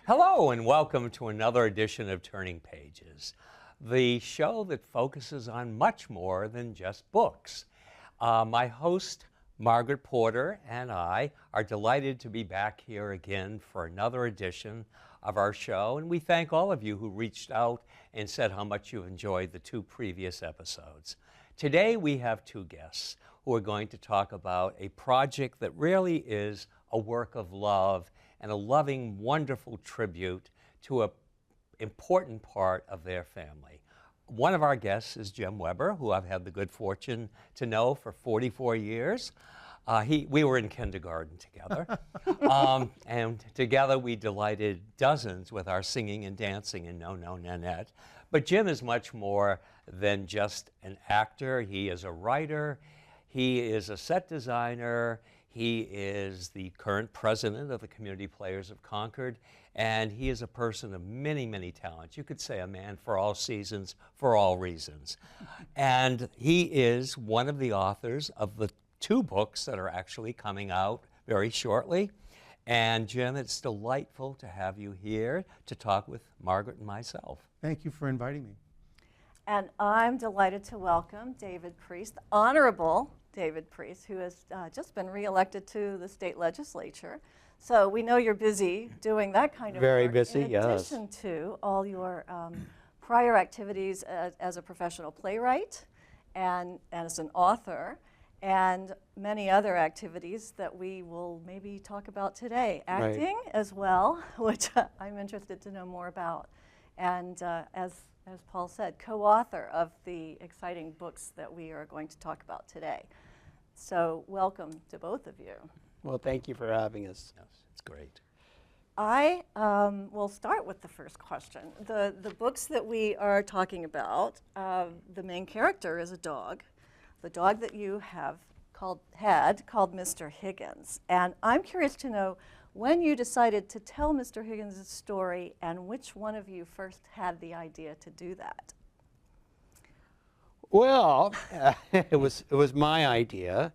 Hello and welcome to another edition of Turning Pages, the show that focuses on much more than just books. My host, Margaret Porter, and I are delighted to be back here again for another edition of our show, and we thank all of you who reached out and said how much you enjoyed the two previous episodes. Today we have two guests who are going to talk about a project that really is a work of love and a loving, wonderful tribute to an important part of their family. One of our guests is Jim Weber, who I've had the good fortune to know for 44 years. We were in kindergarten together, and together we delighted dozens with our singing and dancing in No, No, Nanette. But Jim is much more than just an actor. He is a writer, he is a set designer, he is the current president of the Community Players of Concord, and he is a person of many, many talents. You could say a man for all seasons, for all reasons. And he is one of the authors of the two books that are actually coming out very shortly. And Jim, it's delightful to have you here to talk with Margaret and myself. Thank you for inviting me. And I'm delighted to welcome David Preece, the Honorable David Preece, who has just been reelected to the state legislature. So we know you're busy doing that kind of Very work. busy, in yes. addition to all your prior activities as a professional playwright and as an author, and many other activities that we will maybe talk about today. Acting as well, which I'm interested to know more about. And as Paul said, co-author of the exciting books that we are going to talk about today. So welcome to both of you. Well, thank you for having us. Yes, it's great. I will start with the first question. The books that we are talking about, the main character is a dog. The dog that you have called Mr. Higgins. And I'm curious to know when you decided to tell Mr. Higgins' story and which one of you first had the idea to do that. Well, it was my idea.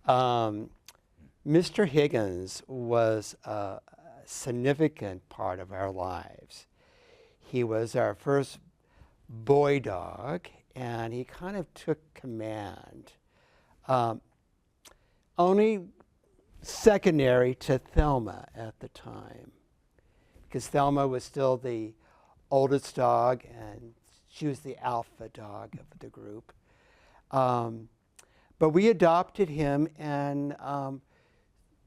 Mr. Higgins was a significant part of our lives. He was our first boy dog, and he kind of took command. Only secondary to Thelma at the time, because Thelma was still the oldest dog, and she was the alpha dog of the group. But we adopted him, and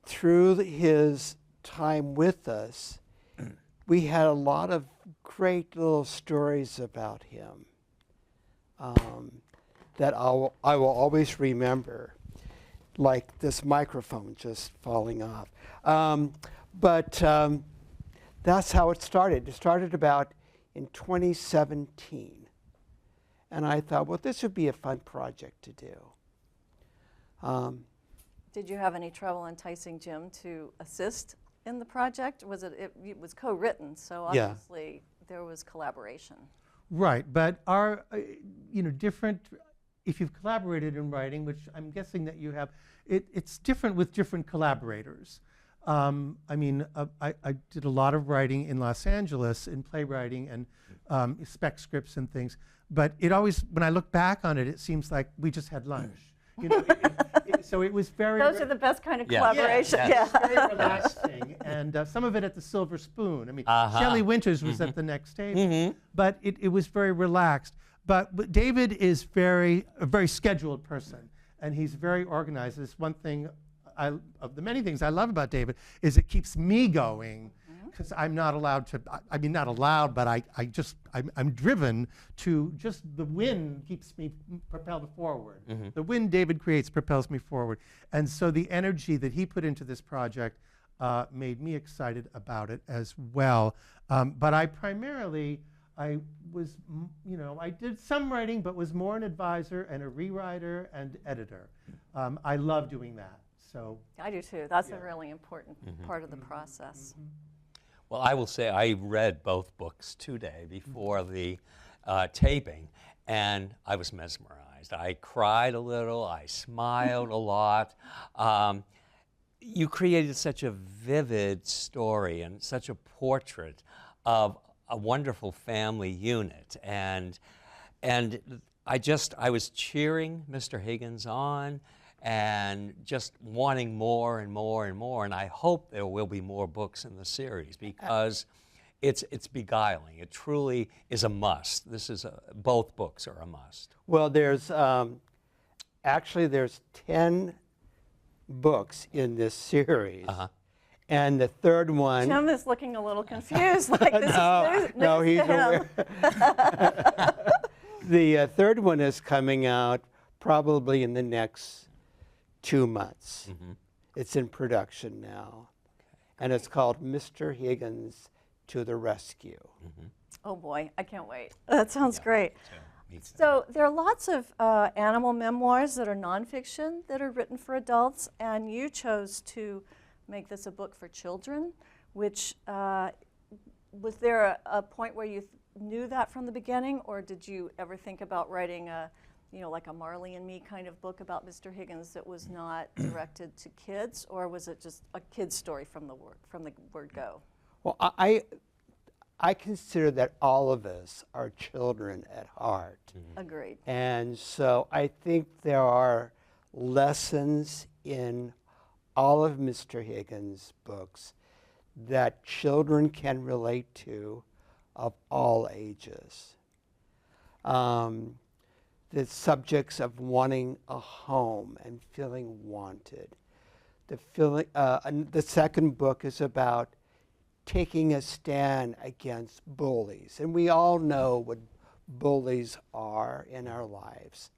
through his time with us, we had a lot of great little stories about him that I will always remember, like this microphone just falling off. But that's how it started. It started about in 2017. And I thought, well, this would be a fun project to do. Did you have any trouble enticing Jim to assist in the project? It was co-written, so obviously there was collaboration. Right, but our, different, if you've collaborated in writing, which I'm guessing that you have, it's different with different collaborators. I did a lot of writing in Los Angeles in playwriting and spec scripts and things, but it always, when I look back on it, it seems like we just had lunch. So it was very... Those are the best kind of collaboration. Yeah. Very relaxing, and some of it at the Silver Spoon. I mean, Shelley Winters was at the next table, but it was very relaxed. But David is a very scheduled person, and he's very organized. This one thing, of the many things I love about David, is it keeps me going, because I'm not allowed to, not allowed, but I'm driven to just, the wind keeps me propelled forward. The wind David creates propels me forward. And so the energy that he put into this project made me excited about it as well. But I did some writing, but was more an advisor and a rewriter and editor. I love doing that. So I do too. That's a really important part of the process. Well, I will say I read both books today before the taping, and I was mesmerized. I cried a little, I smiled a lot. you created such a vivid story and such a portrait of a wonderful family unit, and I was cheering Mr. Higgins on and just wanting more and more and more, and I hope there will be more books in the series because it's beguiling. It truly is a must. Both books are a must. Well, there's actually there's 10 books in this series. And the third one... Jim is looking a little confused, like this is news no, he's to him. aware. The third one is coming out probably in the next 2 months. It's in production now. And it's called Mr. Higgins to the Rescue. Oh boy, I can't wait. That sounds great. So there are lots of animal memoirs that are nonfiction that are written for adults, and you chose to make this a book for children, which was there a point where you knew that from the beginning, or did you ever think about writing a, like a Marley and Me kind of book about Mr. Higgins that was not directed to kids, or was it just a kid's story from the word go? Well, I consider that all of us are children at heart. Agreed. And so I think there are lessons in all of Mr. Higgins' books that children can relate to of all ages. The subjects of wanting a home and feeling wanted. The second book is about taking a stand against bullies. And we all know what bullies are in our lives.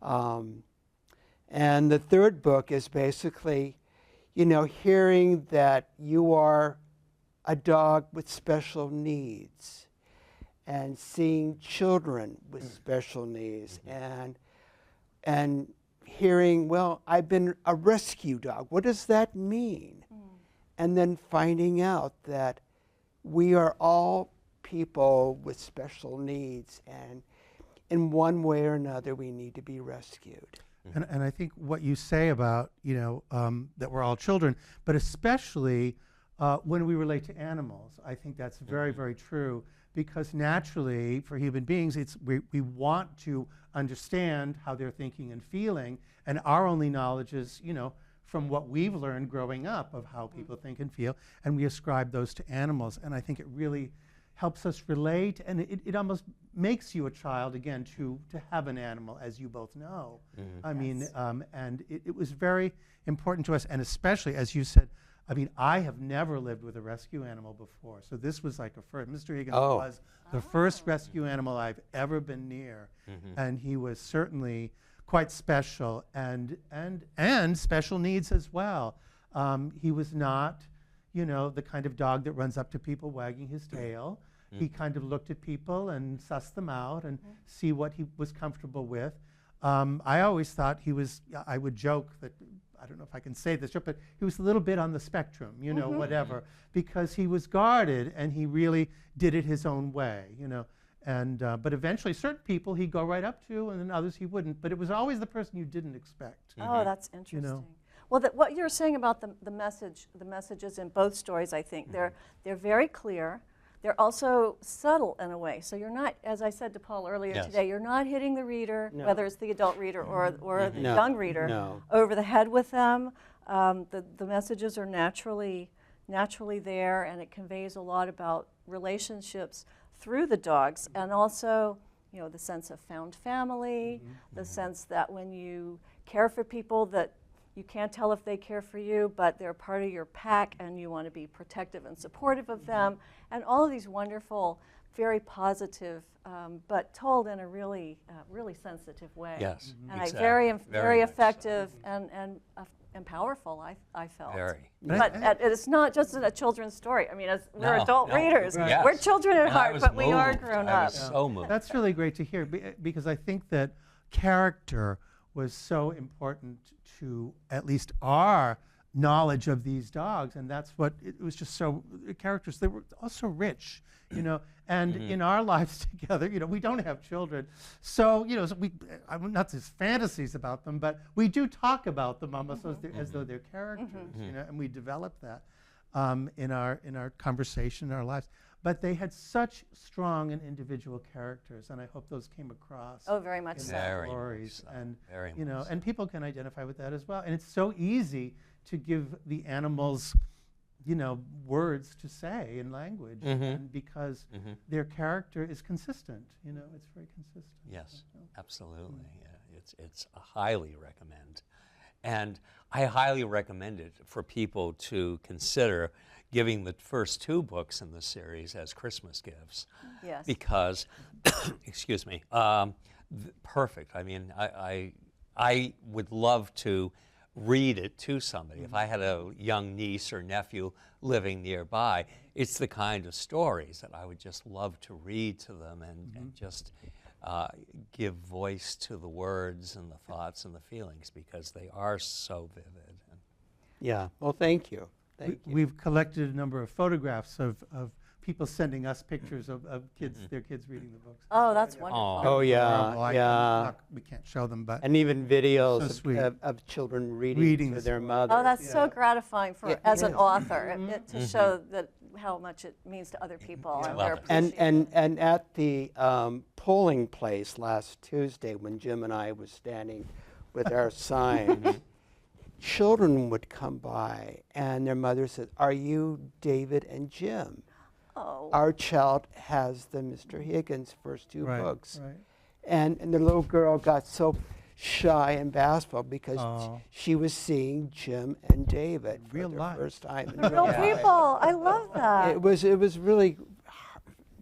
And the third book is basically, hearing that you are a dog with special needs and seeing children with special needs and hearing, well, I've been a rescue dog. What does that mean? And then finding out that we are all people with special needs, and in one way or another, we need to be rescued. And I think what you say about, that we're all children, but especially when we relate to animals, I think that's very, very true, because naturally, for human beings, we want to understand how they're thinking and feeling, and our only knowledge is, from what we've learned growing up of how people think and feel, and we ascribe those to animals. And I think it really helps us relate, and it almost makes you a child again to have an animal, as you both know. I mean, and it was very important to us, and especially, as you said, I mean, I have never lived with a rescue animal before, so this was like a first. Mr. Higgins was the first rescue animal I've ever been near, and he was certainly quite special, and special needs as well. He was not, the kind of dog that runs up to people wagging his tail. He kind of looked at people and sussed them out and see what he was comfortable with. I always thought I would joke that, I don't know if I can say this, but he was a little bit on the spectrum, whatever, because he was guarded and he really did it his own way, And, but eventually, certain people he'd go right up to, and then others he wouldn't. But it was always the person you didn't expect. Oh, that's interesting. Well, what you're saying about the messages in both stories, I think they're very clear. They're also subtle in a way. So you're not, as I said to Paul earlier today, you're not hitting the reader, whether it's the adult reader or the young reader, over the head with them. The messages are naturally there, and it conveys a lot about relationships through the dogs, and also, the sense of found family, the sense that when you care for people that you can't tell if they care for you, but they're part of your pack and you want to be protective and supportive of them, and all of these wonderful, very positive, but told in a really sensitive way. Yes, and exactly. very effective and powerful, I felt. Very. But it's not just a children's story. I mean, we're adult readers. Yes. We're children at heart, but we are grown I up. was so moved. That's really great to hear, because I think that character was so important to at least our knowledge of these dogs, and that's what it was. Just so the characters, they were also rich, and in our lives together, we don't have children, so so I'm not just fantasies about them, but we do talk about them almost as though they're characters, and we develop that in our conversation, in our lives. But they had such strong and individual characters, and I hope those came across. Oh, very much in so. their Very stories, much so. and Very much so. and people can identify with that as well. And it's so easy to give the animals, words to say in language, and because their character is consistent. It's very consistent. Yes, absolutely. Yeah, it's a highly recommend, and I highly recommend it for people to consider giving the first 2 books in the series as Christmas gifts. Yes. Because, excuse me, perfect. I mean, I would love to read it to somebody. If I had a young niece or nephew living nearby, it's the kind of stories that I would just love to read to them and just give voice to the words and the thoughts and the feelings, because they are so vivid. Yeah. Well, thank you. Thank you. We've collected a number of photographs of people sending us pictures of kids, their kids reading the books. Oh, that's wonderful. Oh, yeah, Horrible. yeah. We can't show them, but And even videos So sweet. of children Reading reading to the their story. mothers. Oh, that's so gratifying as an is. author to show that how much it means to other people and their Love it. appreciation. And at the polling place last Tuesday, when Jim and I was standing with our sign, children would come by and their mother said, "Are you David and Jim? Oh. Our child has the Mr. Higgins first 2 Right, books." right. And the little girl got so shy and bashful because Oh. she was seeing Jim and David for Real the life. first time in The real life. people. I love that. It was really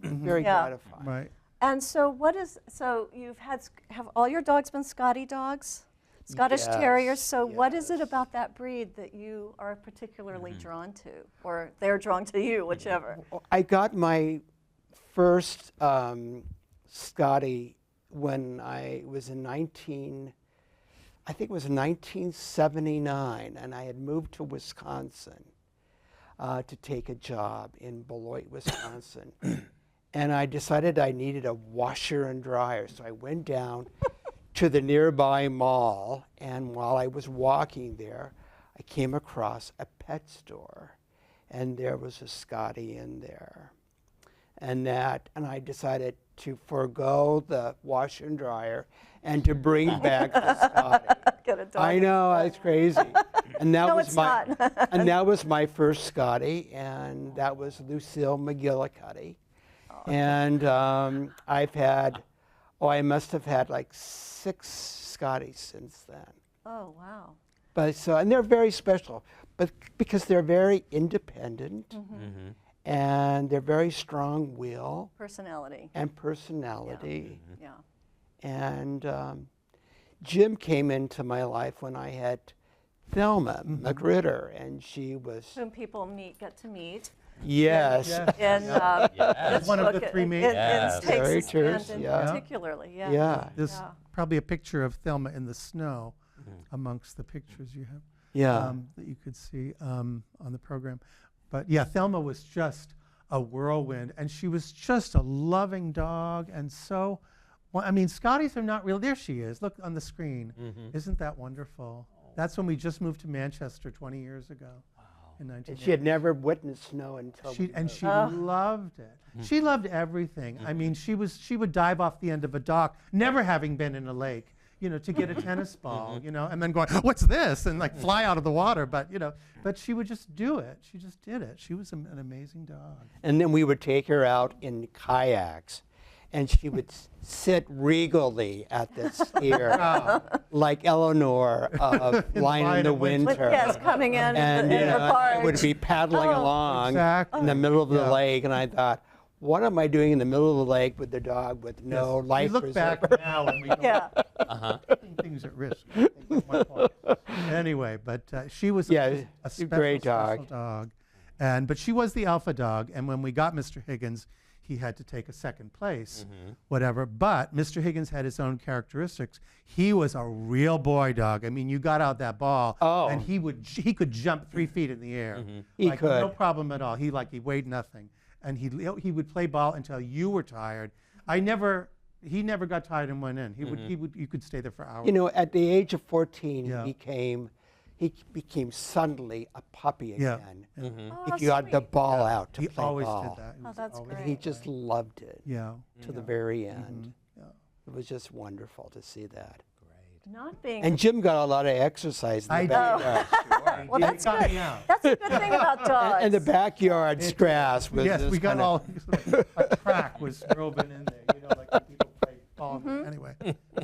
very Yeah. gratifying. Right. And so have all your dogs been Scottie dogs? Scottish Terriers. So what is it about that breed that you are particularly drawn to, or they're drawn to you, whichever? I got my first Scottie when I was in 1979, and I had moved to Wisconsin to take a job in Beloit, Wisconsin. And I decided I needed a washer and dryer, so I went down to the nearby mall, and while I was walking there, I came across a pet store, and there was a Scottie in there. And I decided to forego the washer and dryer and to bring back the Scottie. Get a dog. I know, it's crazy. And that No, was it's my not. and that was my first Scottie, and that was Lucille McGillicuddy. And I've had, I must have had like 6 Scotties since then. Oh, wow. But and they're very special, but because they're very independent, and they're very strong-willed Personality. and personality. Yeah. And Jim came into my life when I had Thelma McGritter, and she was Whom people get to meet. yes. Yes. In Yes. One of book, the 3 main- Yes. in Takes Very and true, yeah. particularly, yeah. Yeah. There's Yeah. probably a picture of Thelma in the snow amongst the pictures you have Yeah. that you could see on the program. But yeah, Thelma was just a whirlwind, and she was just a loving dog, and so, I mean, Scotties are not real. There she is. Look on the screen. Isn't that wonderful? That's when we just moved to Manchester 20 years ago. In And 1980. she had never witnessed snow until She Oh. loved it. She loved everything. I mean, she would dive off the end of a dock, never having been in a lake, to get a tennis ball, and then going, "What's this?" and like fly out of the water. But but she would just do it. She just did it. She was an amazing dog. And then we would take her out in kayaks, and she would sit regally at the steer, like Eleanor of Lion in the Winter. With yes, coming in And in her barge. would be paddling Oh. along Exactly. in the middle of the Yeah. lake, and I thought, what am I doing in the middle of the lake with the dog with no Yes. life We look preserver? back now and we go, Yeah. putting things at risk. I think was my point. Anyway, but she was Yeah, a a special, great special dog. dog. But she was the alpha dog, and when we got Mr. Higgins, he had to take a second place, whatever. But Mr. Higgins had his own characteristics. He was a real boy dog. I mean, you got out that ball, and he could jump 3 feet in the air. He Like, could. no problem at all. He weighed nothing, and he would play ball until you were tired. He never got tired and went in. You could stay there for hours. You know, at the age of 14, Yeah. he became suddenly a puppy Yeah. again. Oh, If how you got the sweet. ball out to He play always ball. did that. He Oh, was that's always- great. And he just loved it Yeah. to the very end. Yeah. It was just wonderful to see that. Not being. And Jim got a lot of exercise in I the did. backyard. Well, that's got good. me out. That's a good thing about dogs. And the backyard grass was Yes, just we got kinda- all a crack was woven in there, like when people play ball. Anyway,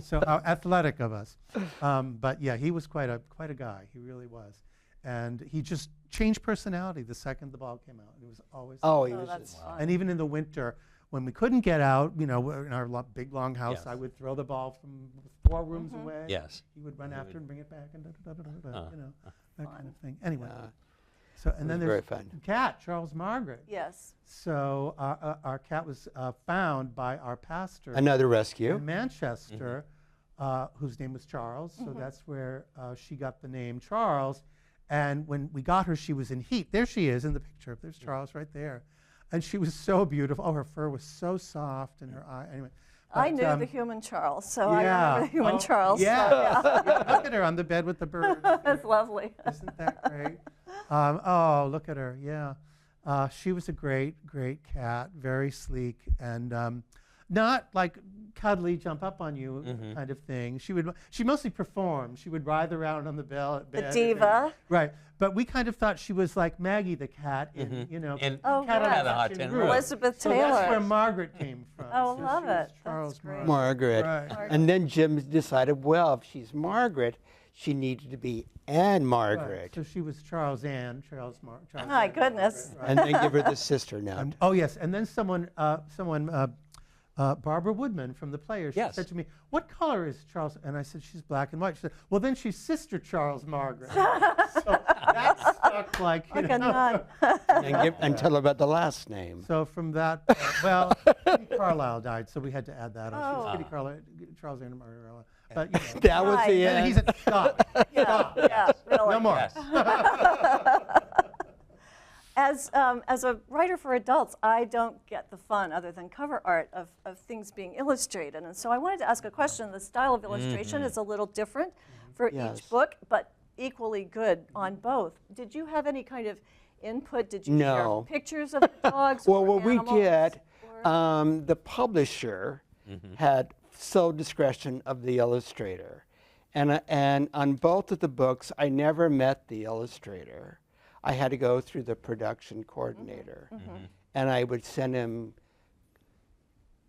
so how athletic of us. But yeah, he was quite a guy. He really was, and he just changed personality the second the ball came out. It was always. Oh, he Oh, was that's just. fun. And even in the winter, when we couldn't get out, in our big long house, Yes. I would throw the ball from 4 rooms away. Yes. He would run after and bring it back, and that Fun. kind of thing. Anyway, Yeah. so and then was there's very fun. cat Charles Margaret. Yes. So our cat was found by our pastor Another rescue. in Manchester, whose name was Charles. So that's where she got the name Charles. And when we got her, she was in heat. There she is in the picture. There's Charles right there. And she was so beautiful. Oh, her fur was so soft, and her eye. Anyway, I but, knew the human Charles, so I yeah. remember the human Oh, Charles. Yeah. So, yeah. Yeah, look at her on the bed with the bird. That's lovely. Isn't that great? Oh, look at her. Yeah. She was a great cat, very sleek, and not like cuddly, jump up on you kind of thing. She mostly performed. She would writhe around on the bed. The diva. Right. But we kind of thought she was like Maggie the cat in, In Oh, Cat on yeah. a the Hot Tin Tin Roof. Roof. Elizabeth So that's where Taylor. Margaret came from. Oh, So love she was it. That's Charles great. Margaret. Margaret. Right. And then Jim decided, well, if she's Margaret, she needed to be Anne Right. Margaret. So she was Charles Ann, Charles Margaret. My goodness. And then give her the sister note. Oh yes, and then someone, Barbara Woodman from the Players, she Yes. said to me, "What color is Charles?" And I said, "She's black and white." She said, "Well, then she's Sister Charles Margaret." So that stuck like Like a nun. And tell her about the last name. So from that, well, Kitty Carlisle died, so we had to add that on. She was Oh. Kitty Carlisle, Charles Ann Margaret. But you know, That was Right. the and then he end. said, "Stop, Yeah, stop, yeah, really. no more." Yes. As a writer for adults, I don't get the fun other than cover art of things being illustrated. And so I wanted to ask a question. The style of illustration is a little different for Yes. each book, but equally good on both. Did you have any kind of input? Did you No. share pictures of the dogs Well, or what we animals, did, or- the publisher had sole discretion of the illustrator. And on both of the books, I never met the illustrator. I had to go through the production coordinator. And I would send him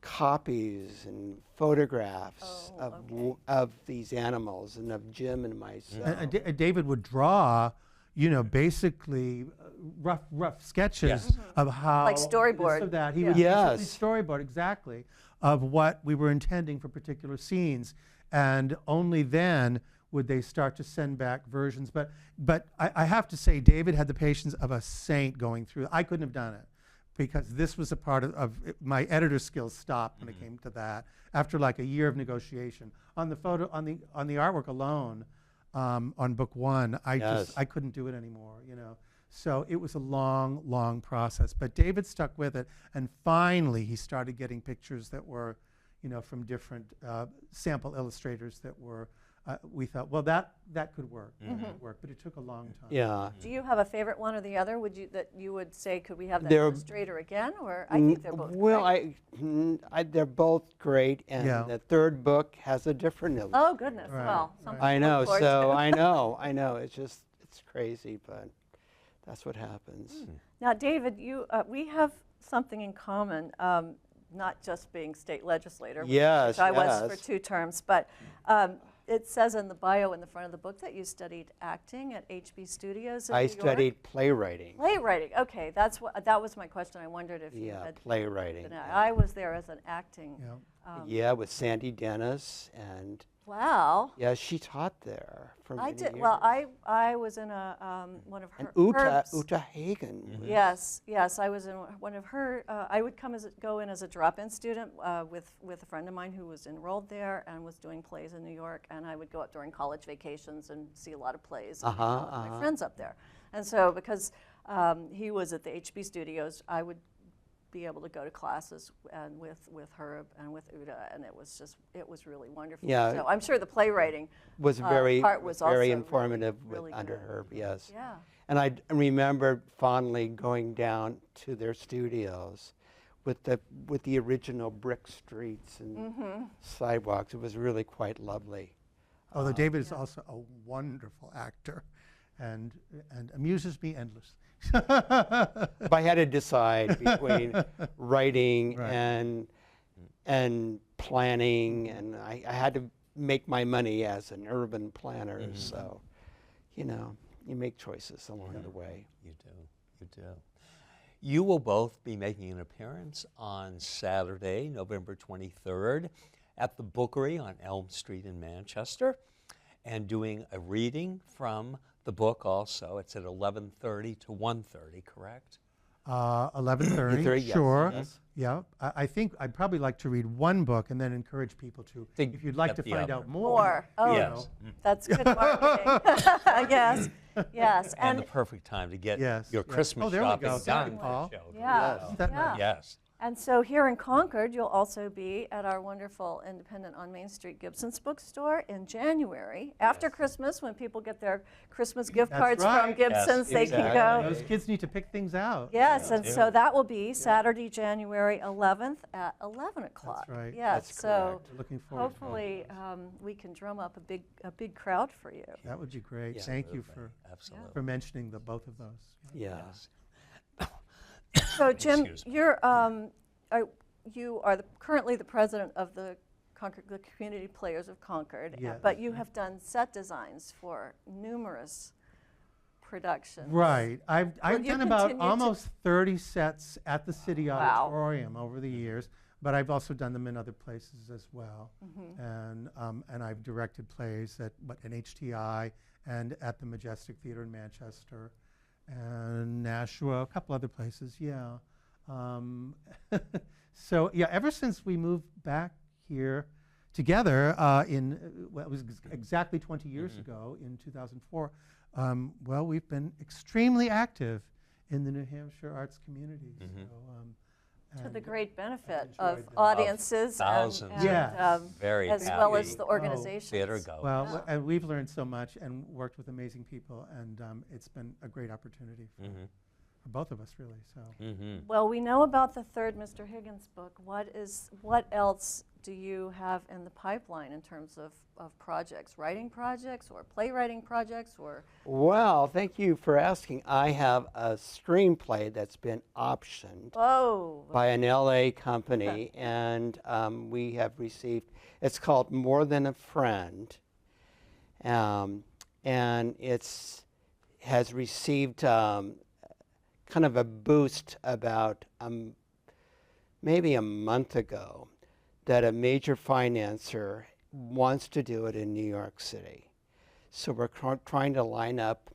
copies and photographs of these animals and of Jim and myself. And David would draw, basically rough sketches Yes. of how Like storyboard. this or that. He Yeah. would Yes. basically storyboard exactly of what we were intending for particular scenes, and only then would they start to send back versions. But I have to say, David had the patience of a saint going through. I couldn't have done it, because this was a part of my editor skills stopped when it came to that after like a year of negotiation on the photo on the artwork alone. On book one, I couldn't do it anymore, So it was a long process. But David stuck with it, and finally he started getting pictures that were, from different sample illustrators that were. We thought, well, that could work, but it took a long time. Yeah. Do you have a favorite one or the other? That you would say, could we have that They're- illustrator again? Or I think they're both Well, great. they're both great, and Yeah. the third book has a different illustrator. Oh goodness! Right, Well, right. something I to know, look forward so to. I know. It's crazy, but that's what happens. Now, David, we have something in common. Not just being state legislator, Yes, which I was yes. for 2 terms, but it says in the bio in the front of the book that you studied acting at HB Studios in I New York. studied playwriting. Playwriting. Okay, that was my question. I wondered if you Yeah, had. playwriting. I was there as an acting. Yeah. Yeah, with Sandy Dennis and Wow. Yeah, she taught there for I many did. years. Well, I was in a one of And her. Uta Herb's- Hagen. was- Yes, I was in one of her. I would go in as a drop-in student with a friend of mine who was enrolled there and was doing plays in New York, and I would go up during college vacations and see a lot of plays and hang out with my friends up there. And so because he was at the HB Studios, I would be able to go to classes and with Herb and with Uta, and it was really wonderful. Yeah. So I'm sure the playwriting Was very, part was also very really, informative really under good. her, yes. Yeah. And I remember fondly going down to their studios with the original brick streets and sidewalks. It was really quite lovely. Although David is also a wonderful actor and amuses me endlessly. If I had to decide between writing Right. and planning, and I had to make my money as an urban planner, so, you know, you make choices along the way. You do. You will both be making an appearance on Saturday, November 23rd, at the Bookery on Elm Street in Manchester, and doing a reading from the book also. It's at 11:30 to 1:30, correct? 11:30, 11:30, yes, sure. yes. Yeah, I think I'd probably like to read one book and then encourage people to, if you'd like get to the find other. out more. More. Oh, Yes. that's good marketing. Yes, yes, And the perfect time to get Yes, your yes. Christmas Oh, there we shopping go. done. Thank you, Paul. for the show. yeah, Yes. That yeah. nice. Yes. And so here in Concord, you'll also be at our wonderful independent on Main Street Gibson's bookstore in January. After Christmas, when people get their Christmas gift That's cards from right. Gibson's, Yes, they can exactly. go. Those kids need to pick things out. Yes, and do. so that will be Saturday, January 11th at 11 o'clock. right. Yes, That's so correct. Looking forward to it. hopefully we can drum up a big crowd for you. That would be great. Yeah, Thank you Absolutely. Absolutely. for mentioning both of those. Yeah. Yes. So Jim, Excuse me. you are currently the president of the Community Players of Concord, Yes. but you have done set designs for numerous productions. Right. I've you done about continue to- almost 30 sets at the City Wow. Auditorium over the years, but I've also done them in other places as well. And I've directed plays at NHTI and at the Majestic Theater in Manchester and Nashua, a couple other places, yeah. So yeah, ever since we moved back here together it was exactly 20 years ago in 2004, well, we've been extremely active in the New Hampshire arts community. So, To the and great benefit enjoyed of them. audiences Thousands. and Yes. Very as well as happy the organizations. theater goers. Well, and we've learned so much and worked with amazing people, and it's been a great opportunity for both of us, really. So. Well, we know about the third Mr. Higgins book. What else do you have in the pipeline in terms of projects, writing projects or playwriting projects or? Well, thank you for asking. I have a screenplay that's been optioned Oh, by an LA company, and we have received, it's called More Than a Friend, and has received kind of a boost about maybe a month ago, that a major financer wants to do it in New York City. So we're trying to line up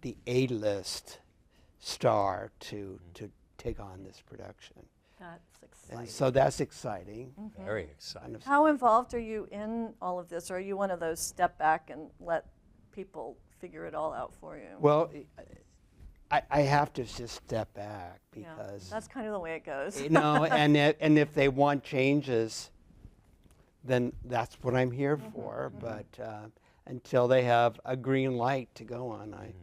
the A-list star to take on this production. that's exciting. And so that's exciting. Very exciting. How involved are you in all of this? Or are you one of those step back and let people figure it all out for you? Well, I have to just step back Yeah, because, that's kind of the way it goes. you know, and if they want changes, then that's what I'm here for. But until they have a green light to go on, I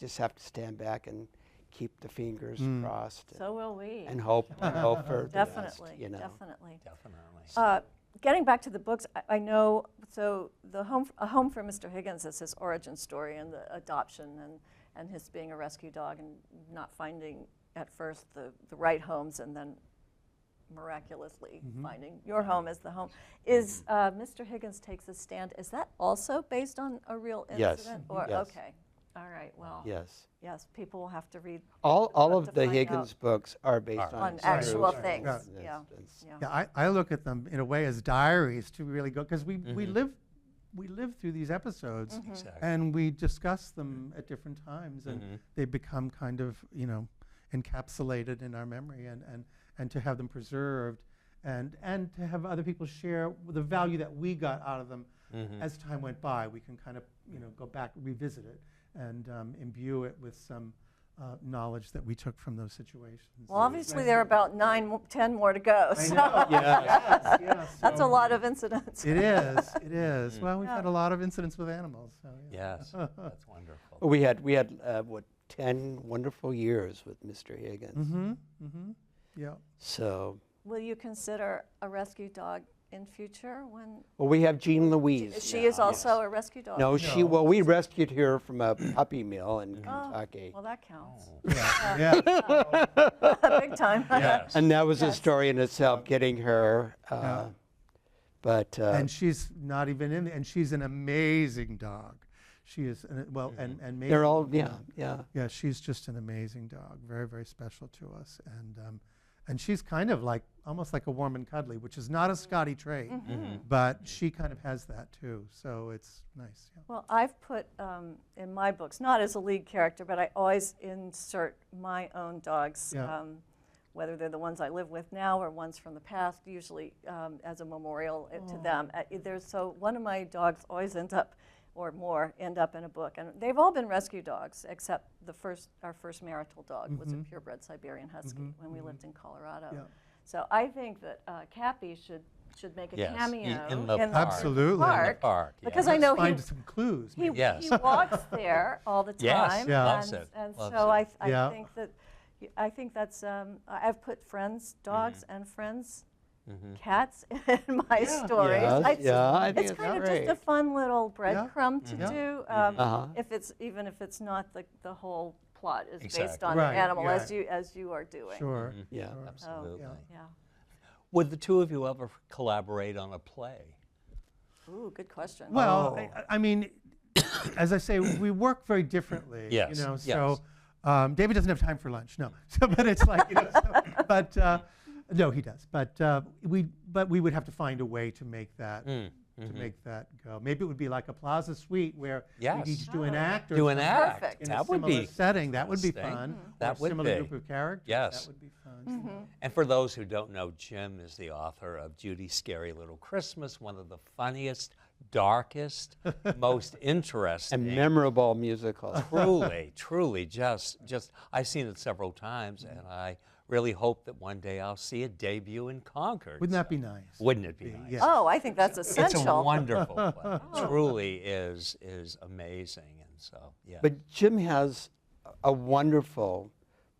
just have to stand back and keep the fingers crossed So will we. and hope for the best, Definitely, you know. definitely. Definitely. Getting back to the books, I know, so A Home for Mr. Higgins is his origin story and the adoption and his being a rescue dog and not finding at first the right homes and then miraculously finding your home as the home. Is Mr. Higgins Takes a Stand, is that also based on a real Yes. incident? Or, Yes. okay. All right. Well, Yes. yes, people will have to read All of to the find Higgins books are based Are on on true actual stories. things. Right. Yeah. It's- Yeah. Yeah, I look at them in a way as diaries to really go, because we live through these episodes, Exactly. and we discuss them at different times, and they become kind of, encapsulated in our memory, and to have them preserved, and to have other people share the value that we got out of them as time went by. We can kind of, go back, revisit it, and imbue it with some knowledge that we took from those situations. Well, obviously there are about 10 more to go. I So know. Yes. that's a lot of incidents. It is. It is. Well, we've had a lot of incidents with animals. So, yeah. Yes, that's wonderful. We had 10 wonderful years with Mr. Higgins. Yeah. So, Will you consider a rescue dog in future when well, we have Jean Louise. she now. is also a rescue dog? No, we rescued her from a puppy mill in Kentucky. Well, that counts. Yeah. Big time. Yes. And that was a story in itself, getting her. But And she's not even in, and she's an amazing dog. She is, and maybe they're all, yeah. Yeah, she's just an amazing dog, very, very special to us, and she's kind of like almost like a warm and cuddly, which is not a Scottie trait, but she kind of has that too. So it's nice. Yeah. Well, I've put in my books, not as a lead character, but I always insert my own dogs, Yeah. whether they're the ones I live with now or ones from the past, usually as a memorial to them. So one of my dogs always ends up, or more, end up in a book. And they've all been rescue dogs, except our first marital dog was a purebred Siberian Husky when we lived in Colorado. Yeah. So I think that Cappy should make a Yes, cameo in the park. Absolutely. In the park, because yeah. I know Find some clues. he Yes. walks there all the Yes, time. Yeah. loves and, it, and loves so it. I think that's I've put friends, dogs, Mm-hmm. and friends, cats in my stories. Yes, It's, yeah, I think it's it's kind of great. just a fun little breadcrumb to Yeah. do. Even if it's not the whole plot is based Exactly. on Right, an animal yeah. as you are doing. Sure. Yeah. Sure. Absolutely. Yeah. Would the two of you ever collaborate on a play? Ooh, good question. Well, I mean, as I say, we work very differently. Yes, You know, yes. so David doesn't have time for lunch. No, so, but it's like, but no, he does. But we would have to find a way to make that go. Maybe it would be like a Plaza Suite where Yes. we each do an act or Do an something act. Perfect. in a That would similar be setting. That would be interesting. fun. That Or would similar be. group of characters. Yes. That would be fun. And for those who don't know, Jim is the author of Judy's Scary Little Christmas, one of the funniest, darkest, most interesting. And memorable musicals. Truly, just I've seen it several times, and I really hope that one day I'll see it debut in Concord. Wouldn't that be nice? Wouldn't it be nice? Yeah. Oh, I think that's It's essential. a wonderful play. Truly is amazing, and so yeah. But Jim has a wonderful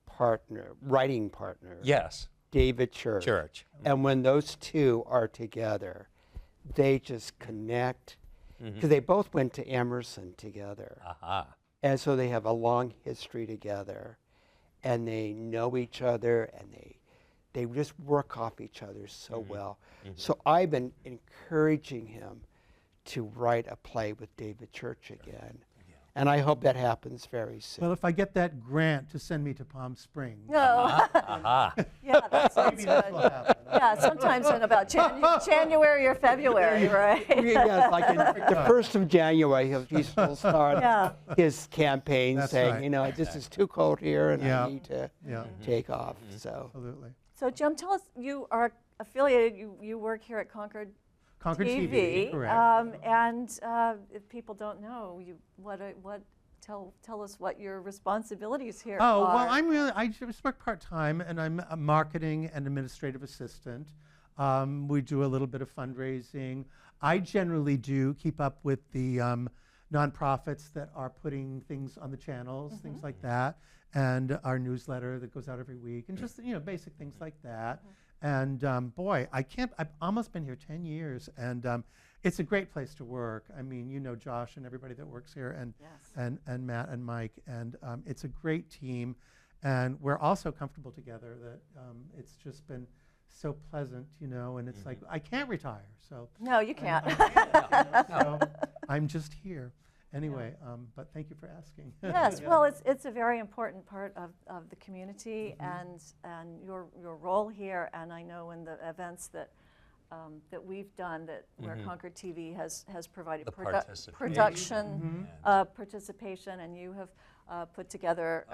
partner, writing partner, yes, David Church. Church. And when those two are together, they just connect, because they both went to Emerson together. Aha. And so they have a long history together, and they know each other, and they just work off each other so well. So I've been encouraging him to write a play with David Church again. And I hope that happens very soon. Well, if I get that grant to send me to Palm Springs, No. Aha. Yeah, that sounds maybe that will good. happen. Yeah, sometimes in about January or February, right? Yes, like in the 1st of January, he'll start Yeah. his campaign That's saying, right. you know, this is too cold here and Yeah. I need to Yeah, take off. So absolutely. So Jim, tell us, you are affiliated, you work here at Concord Concord TV, TV, correct. and if people don't know, tell us what your responsibilities here Oh, are. well, I just work part-time, and I'm a marketing and administrative assistant. We do a little bit of fundraising. I generally do keep up with the nonprofits that are putting things on the channels, things like that, and our newsletter that goes out every week, and just, basic things like that. And boy, I've almost been here 10 years, and it's a great place to work. I mean, Josh and everybody that works here, and Yes. and Matt and Mike, and it's a great team, and we're all so comfortable together that it's just been so pleasant, and it's like I can't retire, so No, you can't. so I'm just here. Anyway, but thank you for asking. Yes, well, it's a very important part of the community and your role here. And I know in the events that that we've done where Concord TV has provided production participation, and you have put together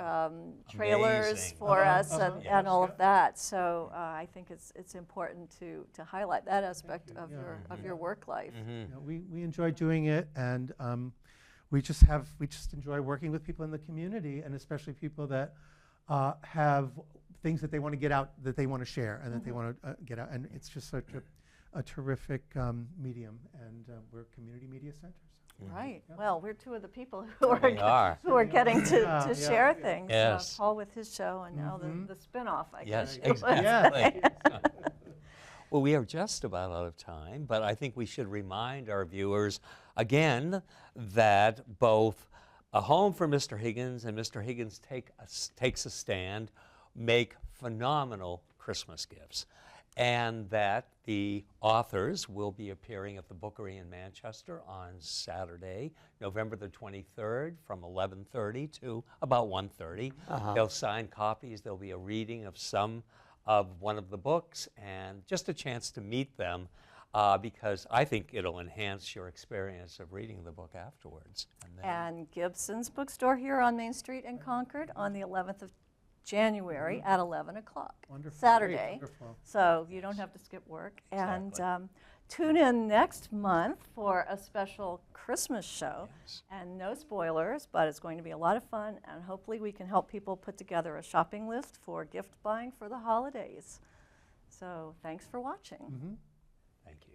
trailers for us and all of that. So I think it's important to highlight that aspect of your work life. You know, we enjoy doing it, and we just enjoy working with people in the community, and especially people that have things that they want to get out, that they want to share, and that they want to get out. And it's just such a terrific medium, and we're community media centers. Right. Yeah. Well, we're two of the people who are getting to share things. Yes. Paul with his show, and now the spin-off, I guess. Yes, exactly. Well, we are just about out of time, but I think we should remind our viewers again that both A Home for Mr. Higgins and Mr. Higgins Takes a Stand make phenomenal Christmas gifts, and that the authors will be appearing at the Bookery in Manchester on Saturday, November the 23rd, from 11:30 to about 1:30. They'll sign copies. There'll be a reading of one of the books, and just a chance to meet them, because I think it'll enhance your experience of reading the book afterwards. And Gibson's Bookstore here on Main Street in Concord on the 11th of January at 11 o'clock, Saturday. So you don't have to skip work. Exactly. And tune in next month for a special Christmas show. Yes. And no spoilers, but it's going to be a lot of fun, and hopefully we can help people put together a shopping list for gift buying for the holidays. So thanks for watching. Thank you.